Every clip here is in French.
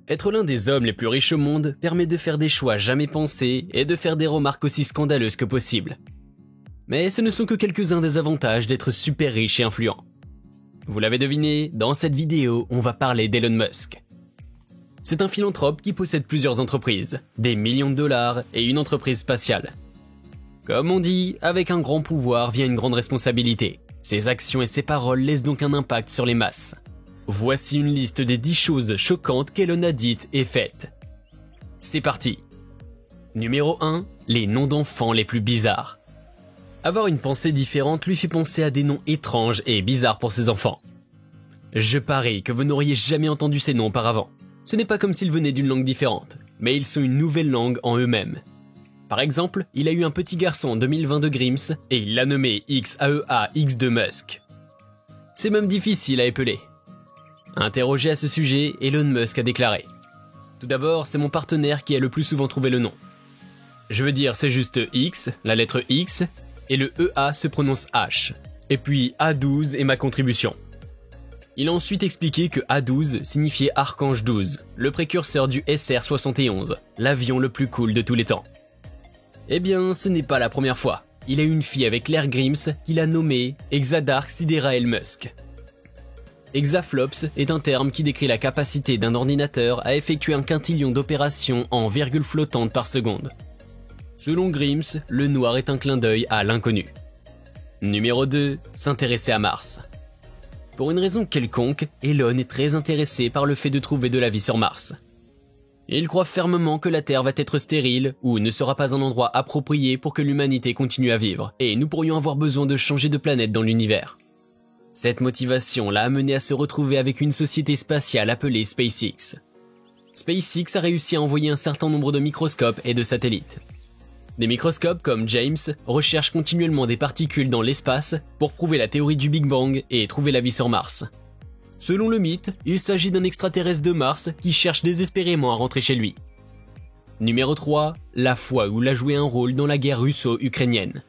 Être l'un des hommes les plus riches au monde permet de faire des choix jamais pensés et de faire des remarques aussi scandaleuses que possible. Mais ce ne sont que quelques-uns des avantages d'être super riche et influent. Vous l'avez deviné, dans cette vidéo, on va parler d'Elon Musk. C'est un philanthrope qui possède plusieurs entreprises, des millions de dollars et une entreprise spatiale. Comme on dit, avec un grand pouvoir vient une grande responsabilité. Ses actions et ses paroles laissent donc un impact sur les masses. Voici une liste des 10 choses choquantes qu'Elon a dites et faites. C'est parti. Numéro 1. Les noms d'enfants les plus bizarres. Avoir une pensée différente lui fait penser à des noms étranges et bizarres pour ses enfants. Je parie que vous n'auriez jamais entendu ces noms auparavant. Ce n'est pas comme s'ils venaient d'une langue différente, mais ils sont une nouvelle langue en eux-mêmes. Par exemple, il a eu un petit garçon en 2020 de Grims et il l'a nommé XAEAX2 Musk. C'est même difficile à épeler. Interrogé à ce sujet, Elon Musk a déclaré « Tout d'abord, c'est mon partenaire qui a le plus souvent trouvé le nom. Je veux dire, c'est juste X, la lettre X, et le EA se prononce H. Et puis A12 est ma contribution. » Il a ensuite expliqué que A12 signifiait Archange 12, le précurseur du SR-71, l'avion le plus cool de tous les temps. Eh bien, ce n'est pas la première fois. Il a eu une fille avec Claire Grims qu'il a nommée Exadark Siderael Musk. Exaflops est un terme qui décrit la capacité d'un ordinateur à effectuer un quintillion d'opérations en virgule flottante par seconde. Selon Grims, le noir est un clin d'œil à l'inconnu. Numéro 2. S'intéresser à Mars. Pour une raison quelconque, Elon est très intéressé par le fait de trouver de la vie sur Mars. Il croit fermement que la Terre va être stérile ou ne sera pas un endroit approprié pour que l'humanité continue à vivre, et nous pourrions avoir besoin de changer de planète dans l'univers. Cette motivation l'a amené à se retrouver avec une société spatiale appelée SpaceX. SpaceX a réussi à envoyer un certain nombre de microscopes et de satellites. Des microscopes comme James recherchent continuellement des particules dans l'espace pour prouver la théorie du Big Bang et trouver la vie sur Mars. Selon le mythe, il s'agit d'un extraterrestre de Mars qui cherche désespérément à rentrer chez lui. Numéro 3. La fois où il a joué un rôle dans la guerre russo-ukrainienne.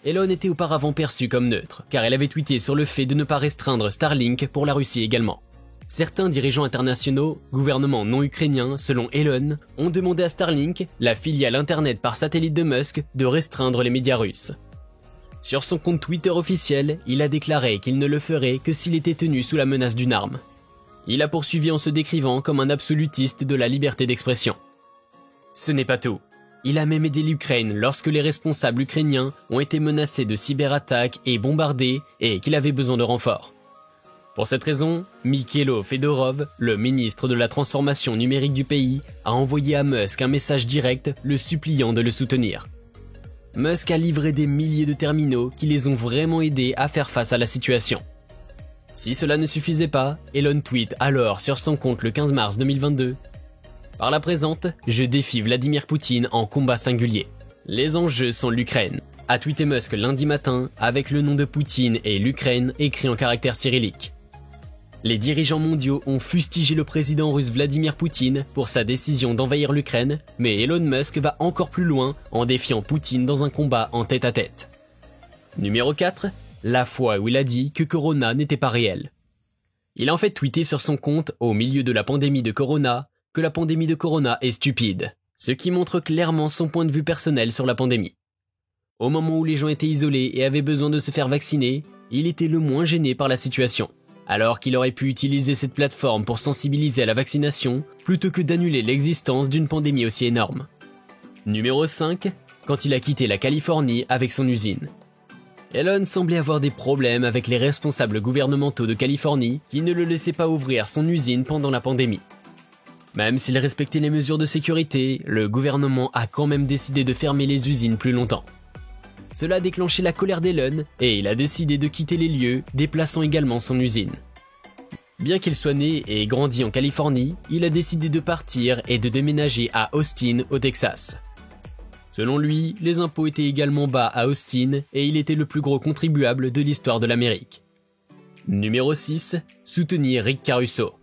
Elon était auparavant perçu comme neutre, car elle avait tweeté sur le fait de ne pas restreindre Starlink pour la Russie également. Certains dirigeants internationaux, gouvernements non ukrainiens selon Elon, ont demandé à Starlink, la filiale internet par satellite de Musk, de restreindre les médias russes. Sur son compte Twitter officiel, il a déclaré qu'il ne le ferait que s'il était tenu sous la menace d'une arme. Il a poursuivi en se décrivant comme un absolutiste de la liberté d'expression. Ce n'est pas tout. Il a même aidé l'Ukraine lorsque les responsables ukrainiens ont été menacés de cyberattaques et bombardés et qu'il avait besoin de renforts. Pour cette raison, Mikhailo Fedorov, le ministre de la transformation numérique du pays, a envoyé à Musk un message direct le suppliant de le soutenir. Musk a livré des milliers de terminaux qui les ont vraiment aidés à faire face à la situation. Si cela ne suffisait pas, Elon tweet alors sur son compte le 15 mars 2022 « Par la présente, je défie Vladimir Poutine en combat singulier. Les enjeux sont l'Ukraine », a tweeté Musk lundi matin avec le nom de Poutine et l'Ukraine écrit en caractère cyrillique. Les dirigeants mondiaux ont fustigé le président russe Vladimir Poutine pour sa décision d'envahir l'Ukraine, mais Elon Musk va encore plus loin en défiant Poutine dans un combat en tête-à-tête. Numéro 4. La fois où il a dit que Corona n'était pas réel. Il a en fait tweeté sur son compte, au milieu de la pandémie de Corona, que la pandémie de Corona est stupide, ce qui montre clairement son point de vue personnel sur la pandémie. Au moment où les gens étaient isolés et avaient besoin de se faire vacciner, il était le moins gêné par la situation, alors qu'il aurait pu utiliser cette plateforme pour sensibiliser à la vaccination plutôt que d'annuler l'existence d'une pandémie aussi énorme. Numéro 5. Quand il a quitté la Californie avec son usine. Elon semblait avoir des problèmes avec les responsables gouvernementaux de Californie qui ne le laissaient pas ouvrir son usine pendant la pandémie. Même s'il respectait les mesures de sécurité, le gouvernement a quand même décidé de fermer les usines plus longtemps. Cela a déclenché la colère d'Elon et il a décidé de quitter les lieux, déplaçant également son usine. Bien qu'il soit né et grandi en Californie, il a décidé de partir et de déménager à Austin, au Texas. Selon lui, les impôts étaient également bas à Austin et il était le plus gros contribuable de l'histoire de l'Amérique. Numéro 6. Soutenir Rick Caruso.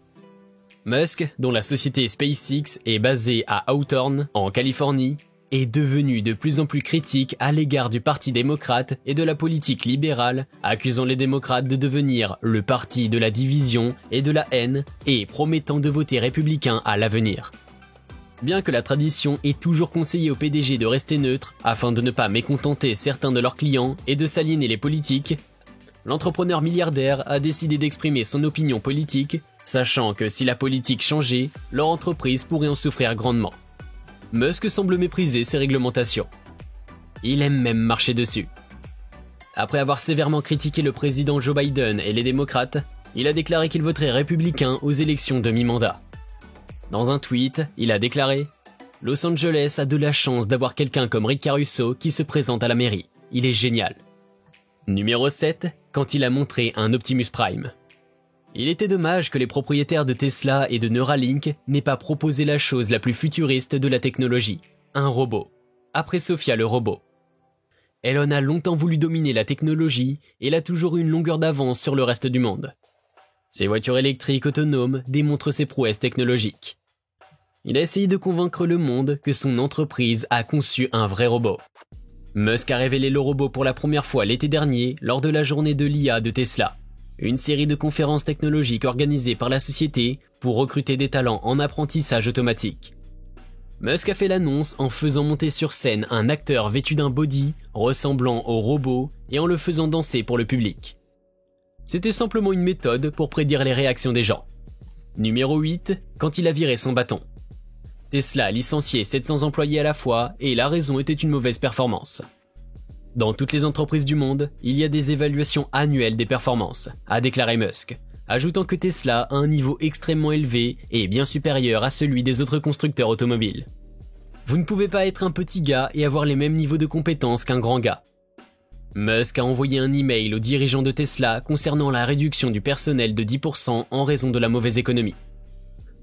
Musk, dont la société SpaceX est basée à Hawthorne, en Californie, est devenu de plus en plus critique à l'égard du Parti démocrate et de la politique libérale, accusant les démocrates de devenir le parti de la division et de la haine et promettant de voter républicain à l'avenir. Bien que la tradition ait toujours conseillé au PDG de rester neutre afin de ne pas mécontenter certains de leurs clients et de s'aliéner les politiques, l'entrepreneur milliardaire a décidé d'exprimer son opinion politique, sachant que si la politique changeait, leur entreprise pourrait en souffrir grandement. Musk semble mépriser ces réglementations. Il aime même marcher dessus. Après avoir sévèrement critiqué le président Joe Biden et les démocrates, il a déclaré qu'il voterait républicain aux élections de mi-mandat. Dans un tweet, il a déclaré « Los Angeles a de la chance d'avoir quelqu'un comme Rick Caruso qui se présente à la mairie. Il est génial. » Numéro 7, quand il a montré un Optimus Prime. Il était dommage que les propriétaires de Tesla et de Neuralink n'aient pas proposé la chose la plus futuriste de la technologie, un robot. Après Sophia le robot. Elon a longtemps voulu dominer la technologie et il a toujours eu une longueur d'avance sur le reste du monde. Ses voitures électriques autonomes démontrent ses prouesses technologiques. Il a essayé de convaincre le monde que son entreprise a conçu un vrai robot. Musk a révélé le robot pour la première fois l'été dernier lors de la journée de l'IA de Tesla. Une série de conférences technologiques organisées par la société pour recruter des talents en apprentissage automatique. Musk a fait l'annonce en faisant monter sur scène un acteur vêtu d'un body ressemblant au robot et en le faisant danser pour le public. C'était simplement une méthode pour prédire les réactions des gens. Numéro 8, quand il a viré son bâton. Tesla a licencié 700 employés à la fois et la raison était une mauvaise performance. Dans toutes les entreprises du monde, il y a des évaluations annuelles des performances, a déclaré Musk, ajoutant que Tesla a un niveau extrêmement élevé et bien supérieur à celui des autres constructeurs automobiles. Vous ne pouvez pas être un petit gars et avoir les mêmes niveaux de compétences qu'un grand gars. Musk a envoyé un email aux dirigeants de Tesla concernant la réduction du personnel de 10% en raison de la mauvaise économie.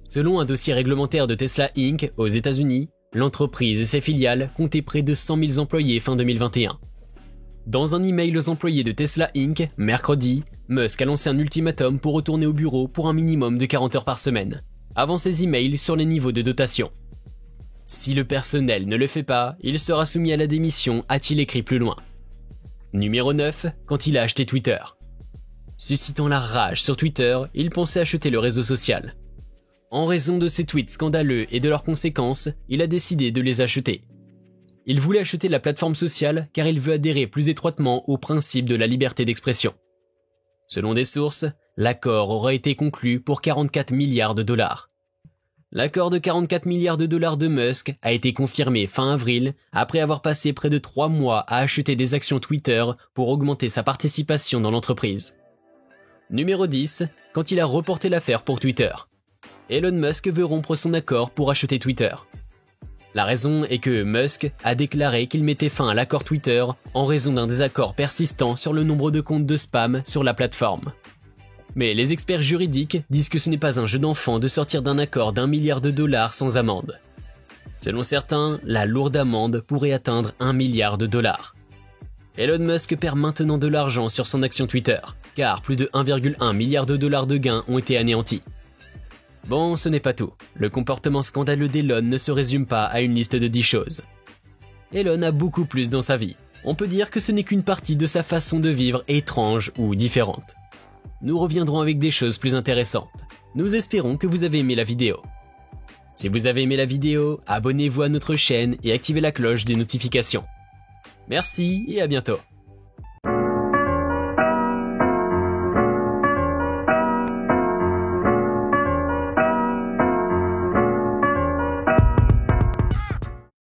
Selon un dossier réglementaire de Tesla Inc. aux États-Unis, l'entreprise et ses filiales comptaient près de 100 000 employés fin 2021. Dans un email aux employés de Tesla Inc., mercredi, Musk a lancé un ultimatum pour retourner au bureau pour un minimum de 40 heures par semaine, avant ses emails sur les niveaux de dotation. Si le personnel ne le fait pas, il sera soumis à la démission, a-t-il écrit plus loin. Numéro 9, quand il a acheté Twitter. Suscitant la rage sur Twitter, il pensait acheter le réseau social. En raison de ses tweets scandaleux et de leurs conséquences, il a décidé de les acheter. Il voulait acheter la plateforme sociale car il veut adhérer plus étroitement au principe de la liberté d'expression. Selon des sources, l'accord aurait été conclu pour 44 milliards de dollars. L'accord de 44 milliards de dollars de Musk a été confirmé fin avril après avoir passé près de 3 mois à acheter des actions Twitter pour augmenter sa participation dans l'entreprise. Numéro 10, quand il a reporté l'affaire pour Twitter. Elon Musk veut rompre son accord pour acheter Twitter. La raison est que Musk a déclaré qu'il mettait fin à l'accord Twitter en raison d'un désaccord persistant sur le nombre de comptes de spam sur la plateforme. Mais les experts juridiques disent que ce n'est pas un jeu d'enfant de sortir d'un accord d'1 milliard de dollars sans amende. Selon certains, la lourde amende pourrait atteindre 1 milliard de dollars. Elon Musk perd maintenant de l'argent sur son action Twitter, car plus de 1,1 milliard de dollars de gains ont été anéantis. Bon, ce n'est pas tout. Le comportement scandaleux d'Elon ne se résume pas à une liste de 10 choses. Elon a beaucoup plus dans sa vie. On peut dire que ce n'est qu'une partie de sa façon de vivre étrange ou différente. Nous reviendrons avec des choses plus intéressantes. Nous espérons que vous avez aimé la vidéo. Si vous avez aimé la vidéo, abonnez-vous à notre chaîne et activez la cloche des notifications. Merci et à bientôt.